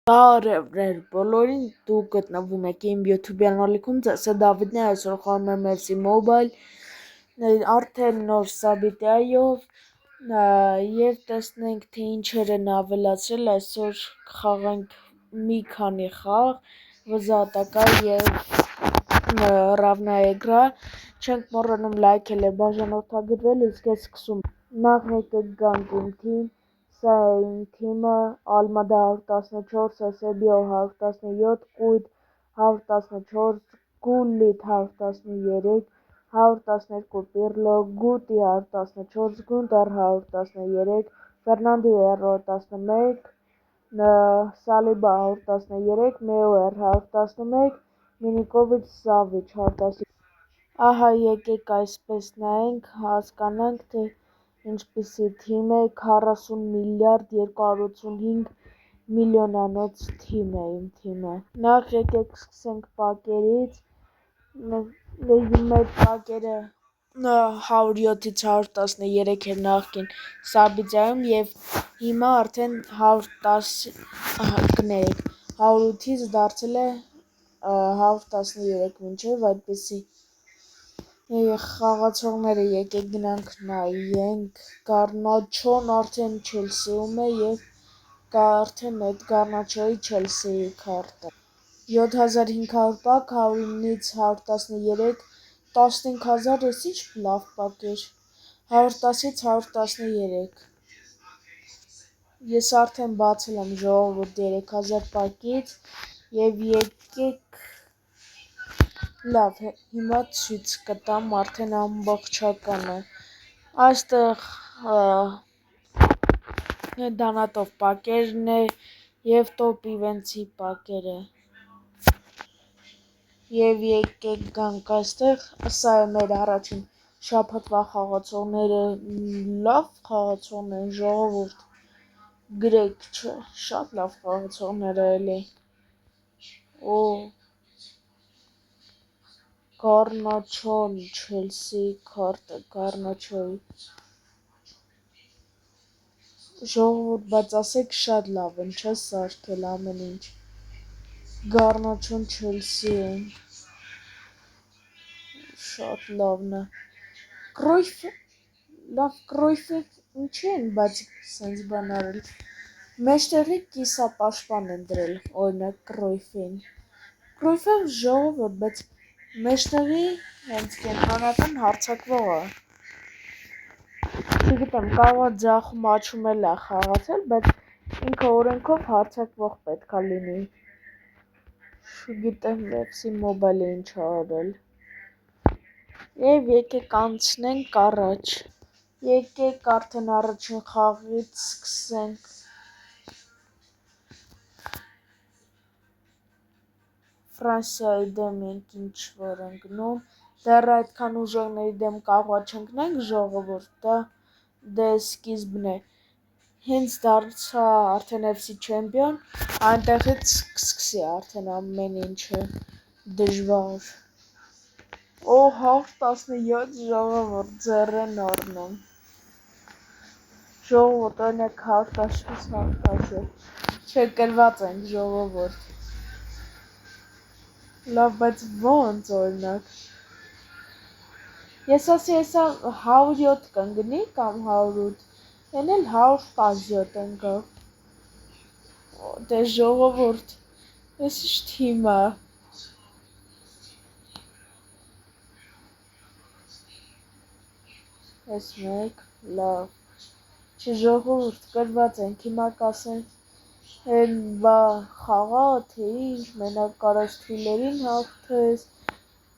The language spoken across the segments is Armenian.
Բարևներ բոլորին, դուք գտնվում եք իմ YouTube անալիքում, ձեզ է Դավիթն է, այսօր խաղում եմ FC Mobile, արդեն նոր սաբիտայով և տեսնենք թե ինչեր են ավելացրել, այսօր խաղանք մի քանի խաղ, վզատակա և ռավնաեգրա, չենք մոռանում լայքել և բաժանորդագրվել, իսկ ես սկսում նախ եկեք գանք իմ թիմ, սա է իմ թիմը, Ալմադա 114, Էսեբիո 117, Կույտ 114, Գուլլիթ 113, 112 Պիրլո, Գուտի 114, Գունդար 113, Ֆերնանդիո 11, Սալիբա 113, Մեուեր 111, Մինիկովիչ Սավիչ 113, ահա եկեք այսպես նայենք, հասկանանք, թե ինչպիսի թիմ է, 40 միլիարդ 285 միլիոնանոց թիմ է իմ թիմը։ Նախ եկեք սկսենք պակերից, մեր պակերը 107-ից 113 էր նախկին սաբիձայում և հիմա արդեն 110 կներեք, 108-ից դարձել է 113 մինչև այդպիսի խաղացողները եկեք գնանք նայենք, Գառնաչոն արդեն Չելսիում է և արդեն այդ Գառնաչոյի Չելսիի քարտը, 7500 պակ, 109-ից 113, 15000, ես ինչ լավ պակ էր, 110-ից 113, ես արդեն բացել եմ ժողովուրդ 3000 պակից և եկեք լավ, հիմա ցույց կտամ արդեն ամբողջականը, այստեղ դանատով պակերն է և տոպ իվենթի պակերը և եկեք գանք այստեղ, սա է մեր առաջին շաբաթվա խաղացողները, լավ խաղացողներ են ժողովուրդ, գրեք չէ, շատ լավ խաղացողներ էլի, Գառնաչոն Չելսիի քարտը, Գառնաչոյի, ժողովուրդ, բայց ասեք շատ լավ են, չէ՞ սարքել ամեն ինչ, Գառնաչոն Չելսի են, շատ լավն է, Կրոյֆը, լավ Կրոյֆը ինչի են բացի սենց բան արել, մեջտեղի կիսապաշտպան են դրել, օրինակ Կրոյֆին, Կրոյֆը ժողովուրդ, բայց մեջտեղի հենց կենտրոնական հարձակվողը, չգիտեմ, կարող է ձախում աջում էլ է խաղացել, բայց ինքը օրենքով հարձակվող պետք է լինի, չգիտեմ FC Mobile-ը ինչ է արել, և եկեք անցնենք առաջ, եկեք արդեն առաջին խաղից սկսենք, Ֆրանսիայի դեմ ենք ինչ-որ ընկնում, դեռ այդքան ուժեղների դեմ կարող չենք նայենք ժողովուրդ, դա սկիզբն է, հենց դարձա արդեն FC չեմպիոն, այնտեղից կսկսի արդեն ամեն ինչը դժվար, 117 ժողովուրդ, ձեռ են առնում, ժողովուրդ, օրինակ 117, չկրված ենք ժողովուրդ, լավ, բայց ոնց օրինակ, ես ասի հեսա 107 կընկնի կամ 108, են էլ 117 ընկավ, դե ժողովուրդ, ես ինչ թիմ է, ես մեկ, լավ, չի ժողովուրդ կրված ենք, հիմա կասենք, են բա խաղա, թե ինչ, մենակ կարաս թույլերին հաղթես,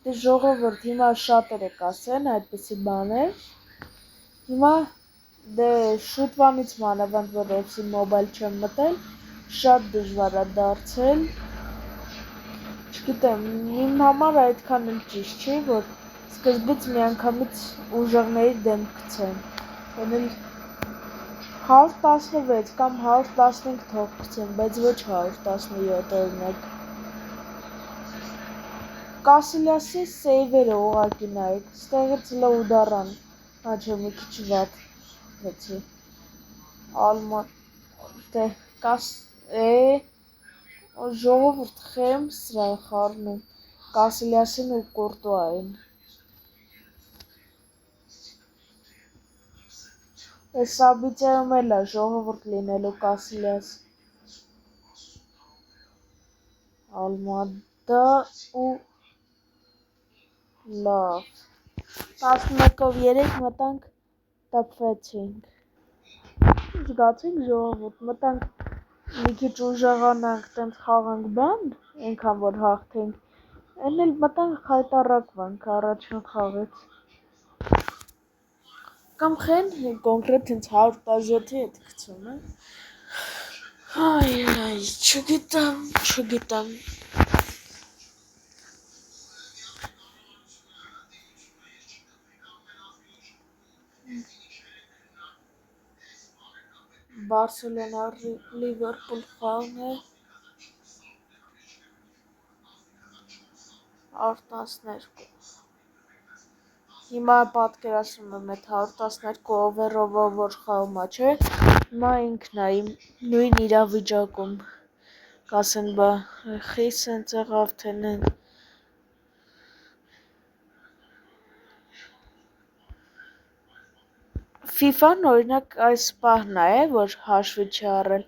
դե ժողովուրդ, հիմա շատերը կասեն այդպիսի բաներ, հիմա դե շուտվանից մանավանդ որ FC Mobile չեմ մտել, շատ դժվար է դարձել, չգիտեմ, իմ համար այդքան էլ ճիշտ չի, որ սկզբից միանգամից ուժեղների դեմ գցեմ, են էլ 116 կամ 115 թող գցեն, բայց ոչ 117 օրինակ, Կասիլյասի սեյվերը ուղղակի նայեք, ստեղից լոուդարան, հաչե մի քիչ վատ հեցի, Ալման, դե, ժողովուրդ խեմ սրա է խառնում Կասիլիասին ու Կուրտուային։ Այս Սաբիթիայում էլ է ժողովուրդ լինելու Կասիլիաս, Ալմադա ու լավ։ 11-ով 3 մտանք, տպվեցինք։ Զգացինք ժողովուրդ, մտանք մի քիչ ուժեղանանք, տենց խաղանք բան, այնքան որ հաղթենք, այն էլ մտանք խայտառակվանք առաջին խաղից։ Կամ խեն կոնկրետ հենց 117-ի հետ գցում է։ Այ, չգիտեմ։ Բարսելոնա Լիվերպուլ խաղն է 112։ Հիմա պատկերացնում եմ այդ 112 օվերով որ խաղում է, չէ՞։ Հիմա ինքն է նույն իրավիճակում։ Կասեն բա խի սենց եղավ թե նեն։ FIFA-ն օրինակ այս պահն է, որ հաշվի չի առել։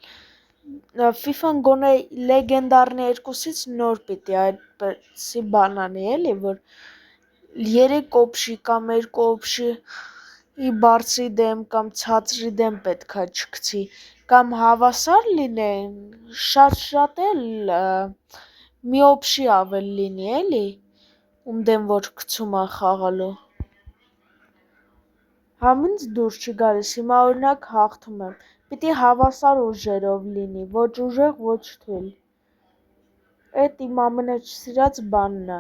FIFA-ն գոնե լեգենդարնի 2-ից նոր պիտի այդպիսի բան անի, էլի, որ 3 օպշի կամ 2 օպշի բարձրի դեմ կամ ցածրի դեմ պետքա չգցի, կամ հավասար լինեն, շատ էլ մի օպշի ավել լինի, էլի, ում դեմ որ գցում է խաղալու։ Համինց դուրս չի գալիս, հիմա օրինակ հաղթում եմ, պիտի հավասար ուժերով լինի, ոչ ուժեղ, ոչ թույլ։ Էդ իմ ամենաչսիրած բանն է։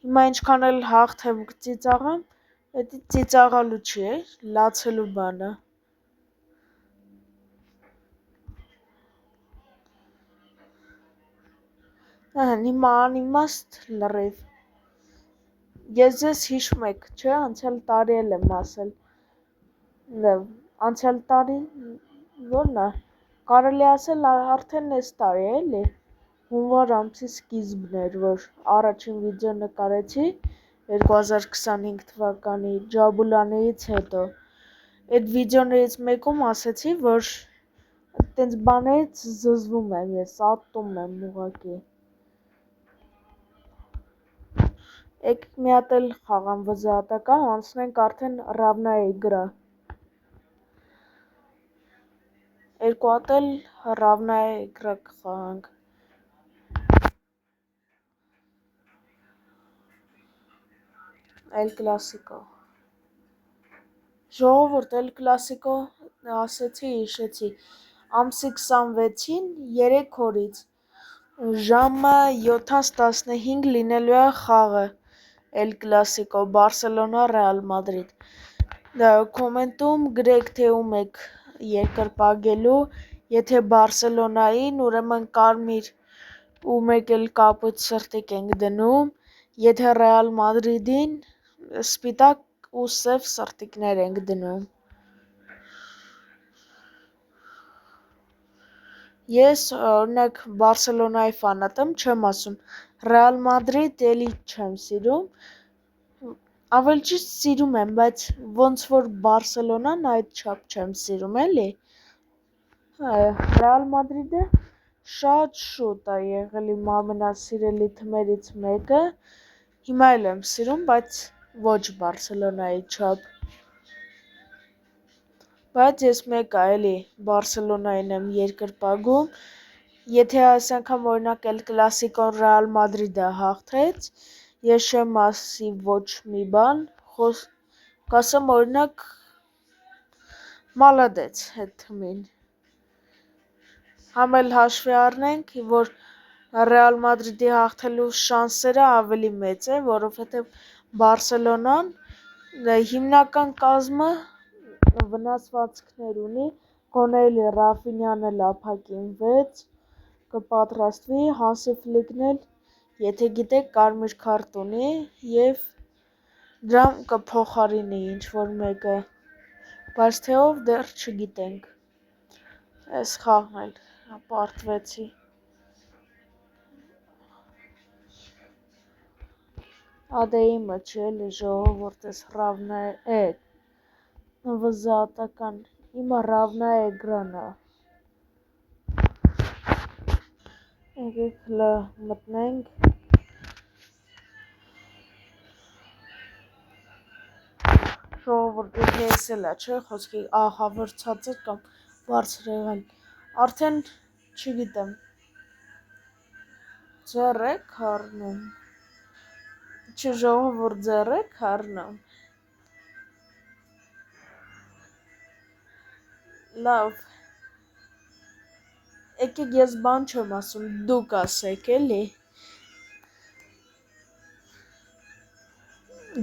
Հիմա ինչքան էլ հաղթեմ ծիծաղամ, էդի ծիծաղալու չի, լացելու բան է։ Հիմա անիմաստ լրիվ։ Ես հիշում եք, չէ, անցյալ տարի էլ եմ ասել։ Անցյալ տարի ո՞րն է։ Կարելի ասել արդեն այս տարի էլի։ Հունվար ամսի սկիզբն էր, որ առաջին վիդեո նկարեցի 2025 թվականի Ջաբուլանիից հետո։ Այդ վիդեոներից մեկում ասեցի, որ այդտենց բաներից զզվում եմ ես, ատում եմ ուղղակի։ Եկեք մի հատ էլ խաղամ վզահատական, անցնենք արդեն Ravnaya Игра։ Երկու հատ էլ Ravnaya Игра կխաղանք։ El Clásico։ Ժողովուրդ El Clásico ասեցի, հիշեցի։ Ամսի 26-ին 3 օրից ժամը 7:15 լինելու է խաղը El Clásico Բարսելոնա Ռեալ Մադրիդ։ Կոմենտում գրեք թե ում եք երկրպագելու, եթե Բարսելոնային, ուրեմն կարմիր ու մեկ էլ կապույտ սրտիկ ենք դնում, եթե Ռեալ Մադրիդին, սպիտակ ու սև սրտիկներ ենք դնում։ Ես օրինակ Բարսելոնայի ֆանատ եմ, չեմ ասում Ռեալ Մադրիդ էլի չեմ սիրում, ավելի ճիշտ սիրում եմ, բայց ոնց որ Բարսելոնան այդչափ չեմ սիրում, էլի։ Ռեալ Մադրիդը շատ շուտ է եղել իմ ամենասիրելի թիմերից մեկը, հիմա էլ եմ սիրում, բայց ոչ Բարսելոնայի չափ։ Բայց ես մեկը էլի Բարսելոնային եմ երկրպագում, եթե այս անգամ օրինակ El Clásico Ռեալ Մադրիդը հաղթեց, ես չեմ ասի ոչ մի բան, կասեմ օրինակ մալադեց այդ թիմին։ Համ էլ հաշվի առնենք, որ Ռեալ Մադրիդի հաղթելու շանսերը ավելի մեծ է, որովհետև Բարսելոնան հիմնական կազմը վնասվածքներ ունի, գոնե էլի Ռաֆինյան էլ ապակինվեց, կպատրաստվի, Հանսի Ֆլիկն էլ, եթե գիտեք, կարմիր քարտ ունի և դրան կփոխարինի ինչ-որ մեկը, բայց թե ով դեռ չգիտենք։ Այս խաղն էլ պարտվեցի։ Ադեիմը չէ էլի ժողովուրդ էս վզատական իմը равная էկրանա։ Եկեք մտնենք։ Ժողովուրդ եթե էս էլա չէ խոսքի ահավրցածը կամ բարձր եղել։ Արդեն չգիտեմ ձեռ եք առնում։ Ժողովուրդ ձեռ եք առնում։ Լավ, եկեք ես բան չեմ ասում, դուք ասեք էլի։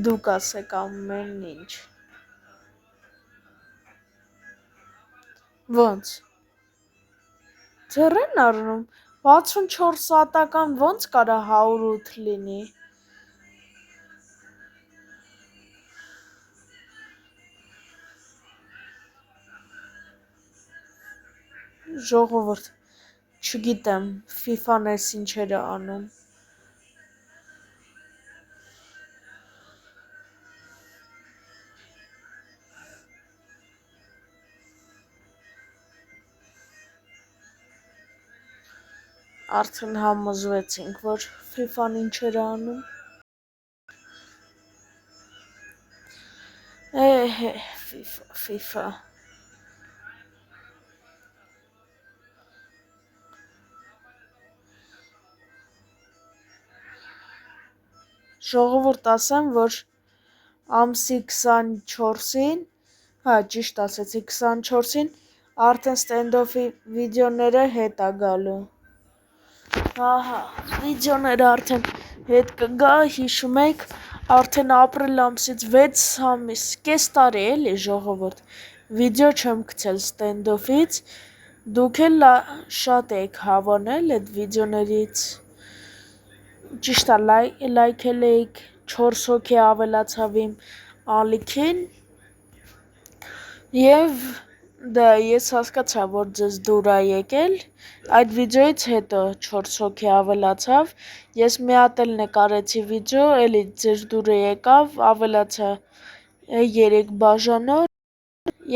Դուք ասեք ամեն ինչ։ Ոնց։ Ձեռ են առնում։ 64 սատական ոնց կարա 108 լինի։ Ժողովուրդ, չգիտեմ, FIFA-ն էս ինչեր է անում։ Արդեն համոզվեցինք, որ FIFA-ն ինչեր է անում։ FIFA։ Ժողովուրդ ասեմ, որ ամսի 24-ին, ճիշտ ասեցի 24-ին, արդեն ստենդոֆի վիդեոները հետ է գալու։ Ահա, վիդեոները արդեն հետ կգա, հիշում եք, արդեն ապրիլ ամսից 6 ամիս, կես տարի էլի ժողովուրդ, վիդեո չեմ գցել ստենդոֆից, դուք էլ շատ եք հավանել այդ վիդեոներից, ճիշտ է լայքել էիք, 4 հոգի ավելացավ իմ ալիքին, և դա ես հասկացա, որ ձեզ դուր է եկել, այդ վիդեոից հետո 4 հոգի ավելացավ, ես մի հատ էլ նկարեցի վիդեո, էլի ձեր դուրը եկավ, ավելացա 3 բաժանով,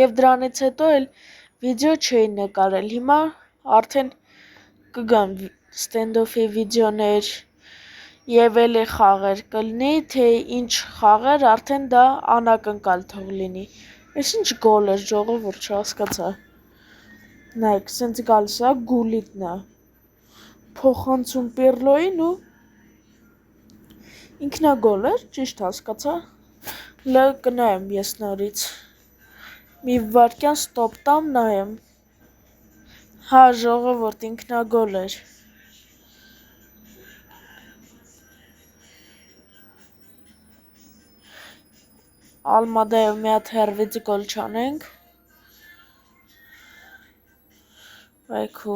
և դրանից հետո էլ վիդեո չէի նկարել, հիմա արդեն կգան ստենդոֆի վիդեոներ և էլի խաղեր կլինի, թե ինչ խաղեր, արդեն դա անակնկալ թող լինի։ Էս ինչ գոլ էր ժողովուրդ չհասկացա։ Նայեք, սենց գալիս է, Գուլիթն է։ Փոխանցում Պիրլոյին ու ինքնագոլ էր, ճիշտ հասկացա։ Կնայեմ ես նորից։ Մի վայրկյան ստոպ տամ նայեմ։ Հա, ժողովուրդ ինքնագոլ էր։ Ալմադայով մի հատ հերվից գոլ չանենք։ Այքու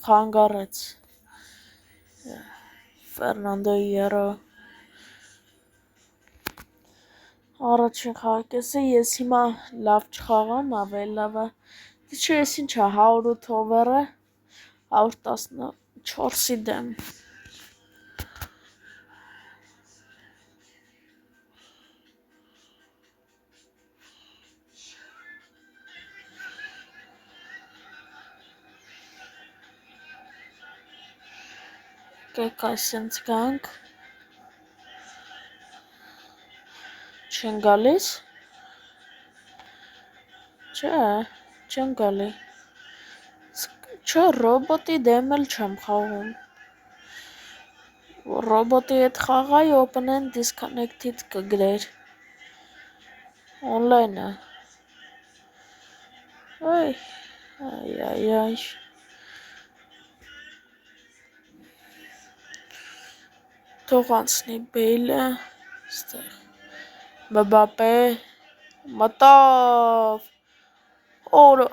խանգարեց Ֆերնանդոյի եռը։ Առաջին խաղակեսը ես հիմա լավ չխաղամ, ավելի լավ է։ Դե չէ, ես ինչ է 108 over-ը 114-ի դեմ։ Կեք այսենց գանք։ Չեն գալիս։ Չէ, չեն գալի։ Չէ, ռոբոտի դեմ էլ չեմ խաղում։ Ռոբոտի հետ խաղայի open and disconnected կգրեր։ Online է։ Այ։ Թող անցնի Բեյլը, ստեղ, Մբապե, մտավ, օրը,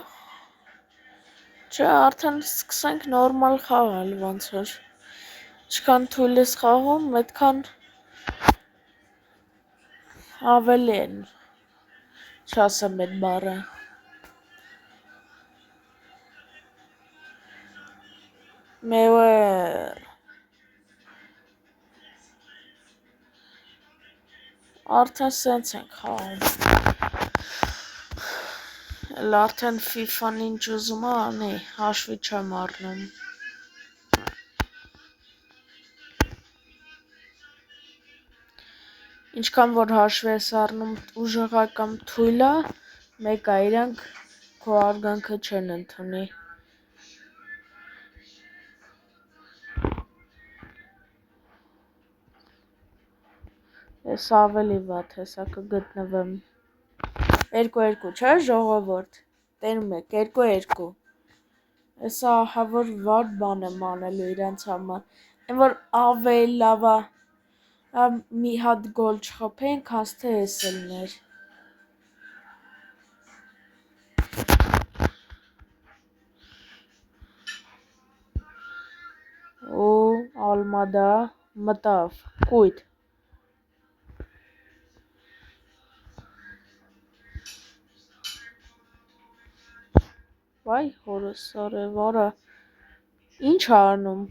չէ, արդեն սկսենք նորմալ խաղալ ոնց որ, չքան թույլ ես խաղում, այդքան ավելի են, չասեմ էդ բառը, Մեուեր, Արդեն սենց ենք խաղում։ Էլ արդեն FIFA-ն ինչ ուզում է անի, հաշվի չեմ առնում։ Ինչքան որ հաշվի ես առնում ուժեղա կամ թույլը, մեկ է իրանք քո արգանքը չեն ընդունի։ Ես ավելի վատ հեսա կգտնվեմ։ 2-2 չէ ժողովուրդ։ Տենում եք 2-2։ Հեսա ահա որ վատ բան եմ անելու իրանց համար։ Այն որ ավելի լավ է մի հատ գոլ չխփեն, քան թե ես ելներ։ Ու Ալմադա մտավ, կույտ։ Վայ հորս արևարը, ինչ անում։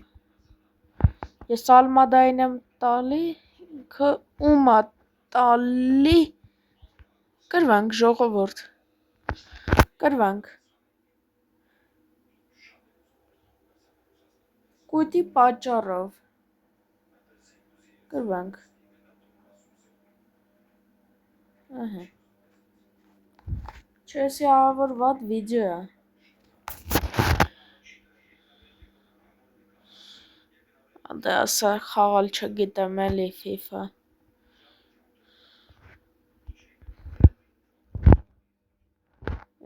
Ես Ալմադային եմ տալի, ինքը ում է տալի։ Կրվանք ժողովուրդ։ Կրվանք։ Կույտի պատճառով։ Կրվանք։ Ահա։ Չեսի ահա որ վատ վիդեո է։ Դե ասա խաղալ չգիտեմ էլի FIFA։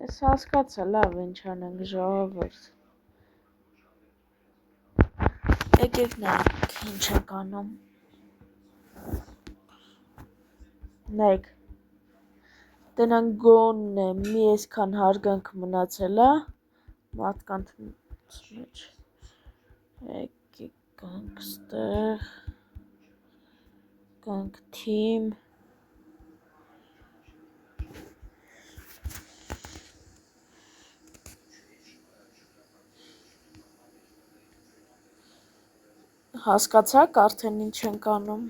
Ես հասկացա լավ ինչ անենք ժողովուրդ։ Եկեք նայեք ինչ ենք անում։ Նայեք։ Տնանք գոնն է մի այսքան հարգանք մնացել է մարդկանց մեջ։ Եկեք գանք ստեղ, գանք թիմ։ Հասկացաք արդեն ինչ ենք անում։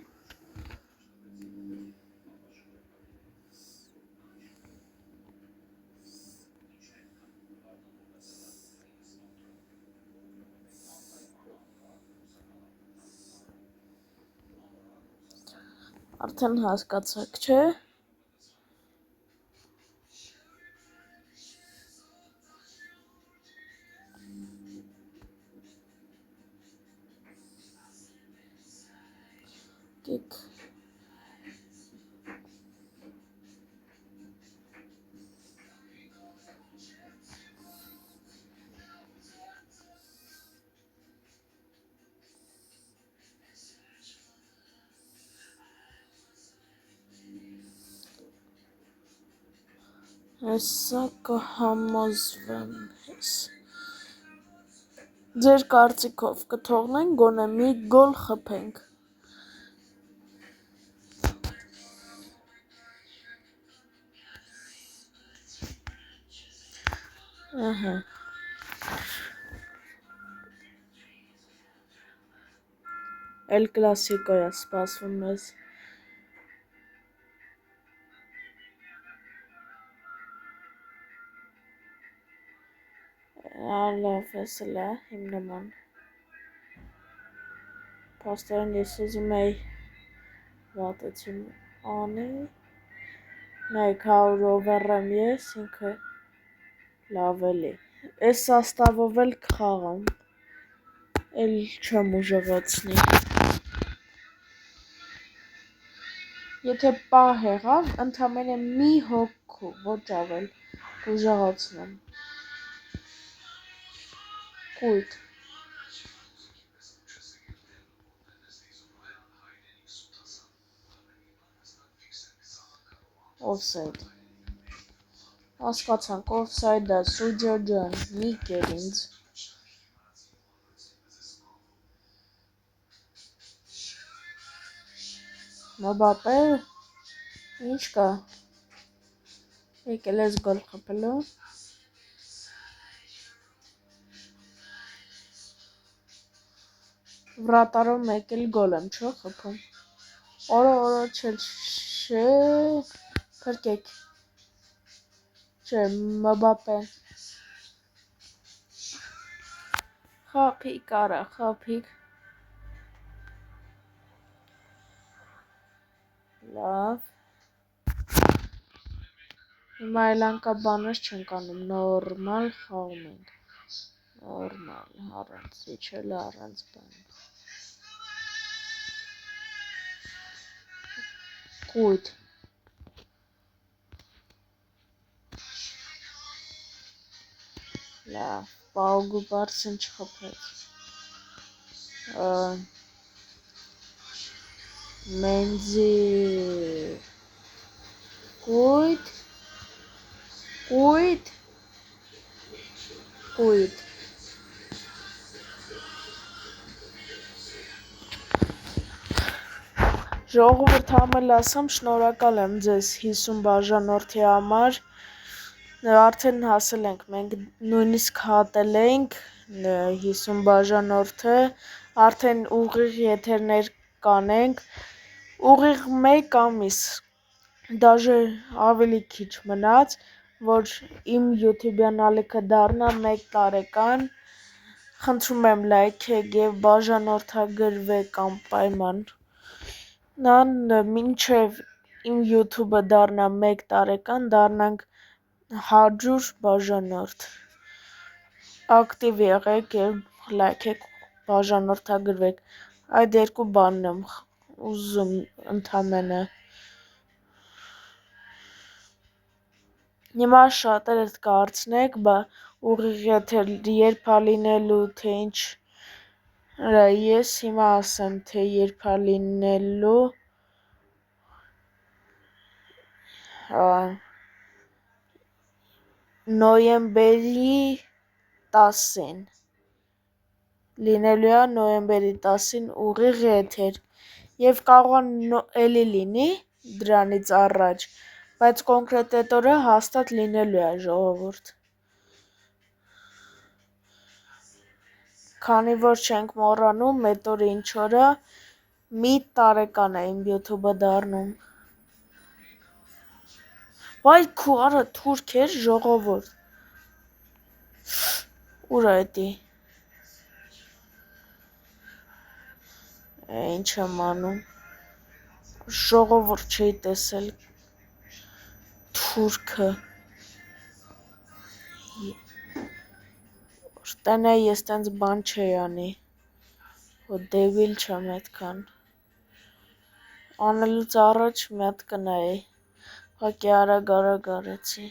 Արդեն հասկացաք, չէ՞։ Եկեք։ Հեսա կհամոզվեմ ես։ Ձեր կարծիքով կթողնենք գոնե մի գոլ խփենք։ Ահա։ Էլ կլասիկո է սպասվում մեզ։ Լավ էսել է իմ նման։ Պաստորեն ես ուզում էի վատեցում անի։ Նայք 100 over-եմ ես, ինքը լավ էլի։ Այս սաստավով էլ կխաղամ։ Էլ չեմ ուժեղացնի։ Եթե պահ եղավ, ընդամենը մի հոգու, ոչ ավել, կուժեղացնեմ։ Կույտ։ Օֆսայդ։ Հասկացանք, օֆսայդ է, սուջա ջան, մի կեր ինձ։ Մբապե, ինչ կա։ Եկել ես գոլ խփելու։ Վրատարով մեկ էլ գոլ եմ, չէ՞ խփում։ Օրո չել Չէ, փրկեք։ Չէ, Մբապեն։ Խափիկ արա, խափիկ։ Լավ։ Հիմա էլ անկա բաներ չենք անում, նորմալ խաղում ենք։ Նորմալ, առանց իջել, առանց բան։ Կույտ։ Լավ, Պաուգու Բարսեն չխփեց։ Մենզի Կույտ։ Ժողովուրդ համել ասամ, շնորհակալ եմ ձեզ 50 բաժանորդի համար, արդեն հասել ենք, մենք նույնիսկ հատել ենք 50 բաժանորդը, արդեն ուղիղ եթերներ կանենք, ուղիղ 1 ամիս, դաժե ավելի քիչ մնաց, որ իմ YouTube-յան ալիքը դառնա 1 տարեկան, խնդրում եմ լայքեք և բաժանորդագրվեք անպայման, մինչև իմ YouTube-ը դառնա 1 տարեկան, դառնանք 100 բաժանորդ, ակտիվ եղեք և լայքեք, բաժանորդագրվեք, այդ 2 բանն եմ ուզում ընդամենը, հիմա շատերդ կարծնեք, ուղիղ եթեր երբ ա լինելու, թե ինչ, ես հիմա ասեմ, թե երբ ա լինելու, նոյեմբերի 10-ին, լինելու է նոյեմբերի 10-ին ուղիղ եթեր, և կարող էլի լինի դրանից առաջ, բայց կոնկրետ էդ օրը հաստատ լինելու է ժողովուրդ, քանի որ չենք մոռանում էդ օրը ինչ օր ա, մի տարեկան է իմ YouTube-ը դառնում, վայ քու արա թուրք էր ժողովուրդ, ուր ա էդի, ինչ եմ անում, ժողովուրդ չէի տեսել, թուրքը, տենե ես տենց բան չէի անի, դեբիլ չեմ էդքան, անելուց առաջ մի հատ կնայի, ուղղակի արագ արեցի,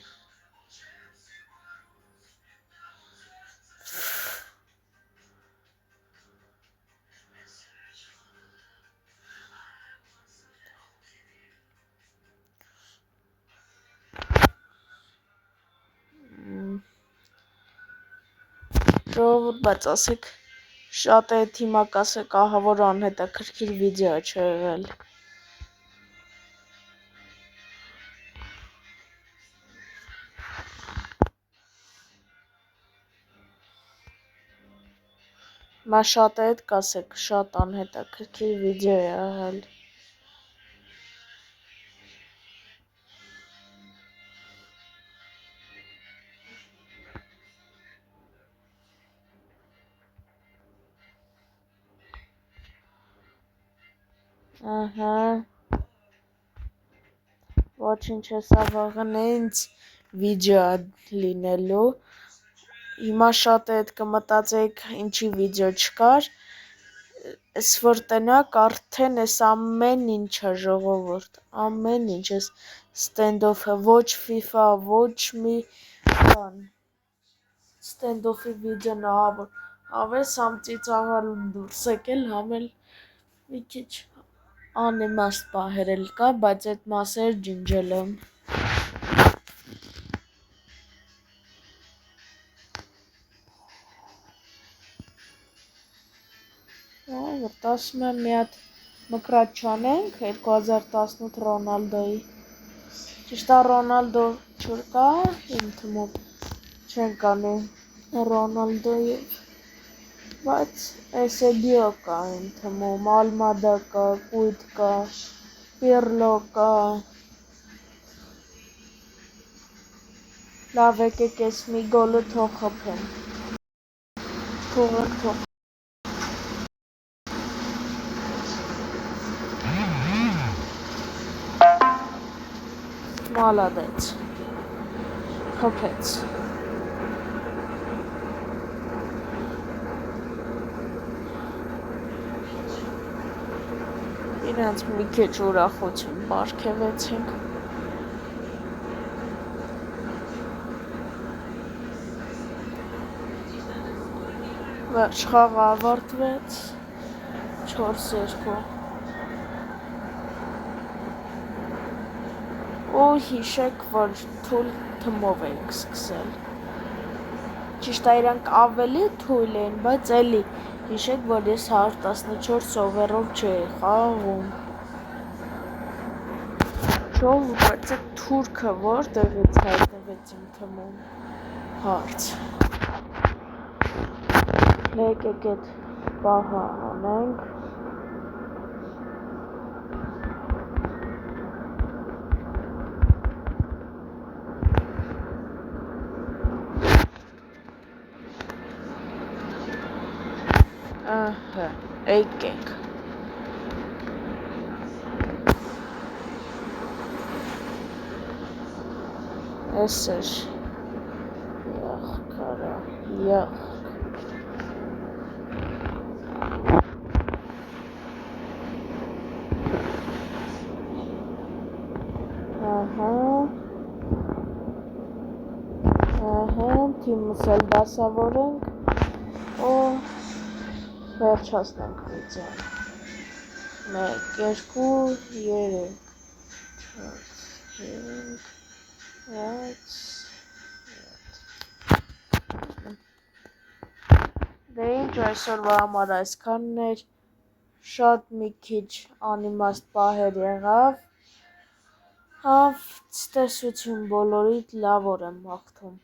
ժողովուրդ, բայց ասեք, շատերդ հիմա կասեք, ահա որ անհետաքրքիր վիդեո է չի եղել, հիմա շատերդ կասեք, շատ անհետաքրքիր վիդեո է եղել, ահա, ոչինչ հեսա վաղն ինձ վիդեո լինելու, հիմա շատերդ կմտածեիք ինչի վիդեո չկար, ես որ տնակ արդեն ես ամեն ինչը ժողովուրդ, ամեն ինչ ես ստենդոֆը, ոչ FIFA, ոչ մի բան, ստենդոֆի վիդեոն ահա որ, հավես համ ծիծաղալու դուրս եկել, համ էլ մի քիչ անիմաստ պահեր էլ կա, բայց այդ մասերը ջնջել եմ, ժողովուրդ, ասում եմ մի հատ մկրատ չանենք 2018 Ռոնալդոյի, ճիշտ է Ռոնալդո չկա, իմ թվում չենք անի Ռոնալդոյի, բայց Էսեբիո կա իմ թվում, Ալմադա կա, Կույտ կա, Պիրլո կա, լավ եկեք ես մի գոլը թող խփեմ, թողեք թող, մալադեց, խփեց, իրենց մի քիչ ուրախություն պարգևեցինք, վերջ խաղը ավարտվեց, 4-2, ու հիշեք, որ թույլ թմով էինք սկսել, ճիշտ է իրանք ավելի թույլ էին, բայց էլի հիշեք, որ ես 114 over-ով չէի խաղում, Չով բայց այդ թուրքը որտեղից հայտնվեց իմ թմում, հարց, եկեք այդ պահը անենք, ահա, եկեք, ես էր, եղքարա, եղք, թիմս էլ դասավորենք, ու վերջացնենք վիդեոն, 1, 2, 3, 4, 5, 6, դե ինչ այսօրվա համար այսքանն էր, շատ մի քիչ անիմաստ պահեր եղավ, ցտեսություն բոլորիդ, լավ օր եմ մաղթում։